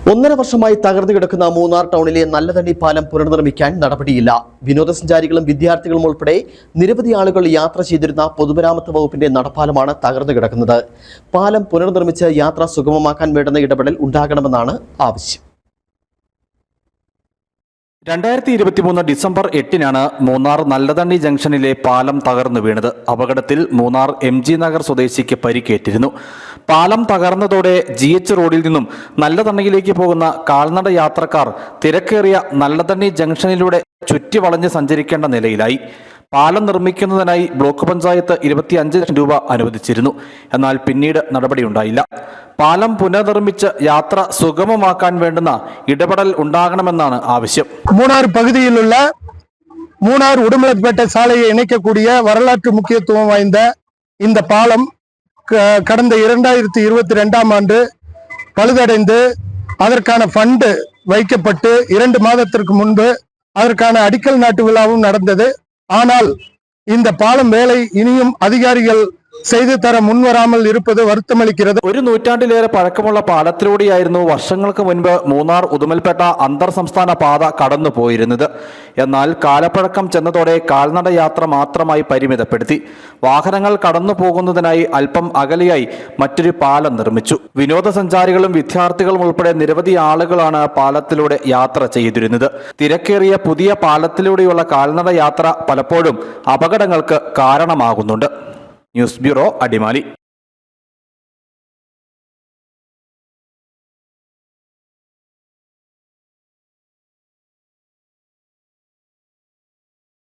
1.5 വർഷമായി തകർന്നു കിടക്കുന്ന മൂന്നാർ ടൗണിലെ നല്ലതണ്ണി പാലം പുനർനിർമ്മിക്കാൻ നടപടിയില്ല. വിനോദസഞ്ചാരികളും വിദ്യാർത്ഥികളും ഉൾപ്പെടെ നിരവധി ആളുകൾ യാത്ര ചെയ്തിരുന്ന പൊതുമരാമത്ത് വകുപ്പിന്റെ നടപ്പാലമാണ് തകർന്നു കിടക്കുന്നത്. പാലം പുനർനിർമ്മിച്ച് യാത്ര സുഗമമാക്കാൻ വേണ്ടുന്ന ഇടപെടൽ ഉണ്ടാകണമെന്നാണ് ആവശ്യം. 2023 ഡിസംബർ 8-നാണ് മൂന്നാർ നല്ലതണ്ണി ജംഗ്ഷനിലെ പാലം തകർന്നു വീണത്. അപകടത്തിൽ മൂന്നാർ MG നഗർ സ്വദേശിക്ക് പരിക്കേറ്റിരുന്നു. പാലം തകർന്നതോടെ GH റോഡിൽ നിന്നും നല്ലതണ്ണിയിലേക്ക് പോകുന്ന കാൽനട യാത്രക്കാർ തിരക്കേറിയ നല്ലതണ്ണി ജംഗ്ഷനിലൂടെ ചുറ്റിവളഞ്ഞ് സഞ്ചരിക്കേണ്ട നിലയിലായി. പാലം നിർമ്മിക്കുന്നതിനായി ബ്ലോക്ക് പഞ്ചായത്ത് 25 ലക്ഷം രൂപ അനുവദിച്ചിരുന്നു. എന്നാൽ പിന്നീട് നടപടിയുണ്ടായില്ല. പാലം പുനർനിർമ്മിച്ച് യാത്ര സുഗമമാക്കാൻ വേണ്ടുന്ന ഇടപെടൽ ഉണ്ടാകണമെന്നാണ് ആവശ്യം. மூணார் பகுதியில் உள்ள மூணார் உடுமலைப்பேட்டை சாலையை இணைக்கக்கூடிய வரலாற்று முக்கியத்துவம் வாய்ந்த இந்த பாலம் கடந்த 2022ஆம் ஆண்டு பழுதடைந்து அதற்கான ஃபண்டு வைக்கப்பட்டு 2 மாதத்திற்கு முன்பு அதற்கான அடிக்கல் நாட்டு விழாவும் நடந்தது. ஆனால் இந்த பாலம் வேலை இனியும் அதிகாரிகள் ചെയ്തു തരാൻ മുൻവരാമൽ ഇരുപ്പത് വരുത്തമളിക്കുന്നത്. ഒരു നൂറ്റാണ്ടിലേറെ പഴക്കമുള്ള പാലത്തിലൂടെയായിരുന്നു വർഷങ്ങൾക്ക് മുൻപ് മൂന്നാർ ഉദുമൽപേട്ട അന്തർ സംസ്ഥാന പാത കടന്നു പോയിരുന്നത്. എന്നാൽ കാലപ്പഴക്കം ചെന്നതോടെ കാൽനട യാത്ര മാത്രമായി പരിമിതപ്പെടുത്തി. വാഹനങ്ങൾ കടന്നു പോകുന്നതിനായി അല്പം അകലെയായി മറ്റൊരു പാലം നിർമ്മിച്ചു. വിനോദസഞ്ചാരികളും വിദ്യാർത്ഥികളും ഉൾപ്പെടെ നിരവധി ആളുകളാണ് പാലത്തിലൂടെ യാത്ര ചെയ്തിരുന്നത്. തിരക്കേറിയ പുതിയ പാലത്തിലൂടെയുള്ള കാൽനട യാത്ര പലപ്പോഴും അപകടങ്ങൾക്ക് കാരണമാകുന്നുണ്ട്. News bureau, Adimali.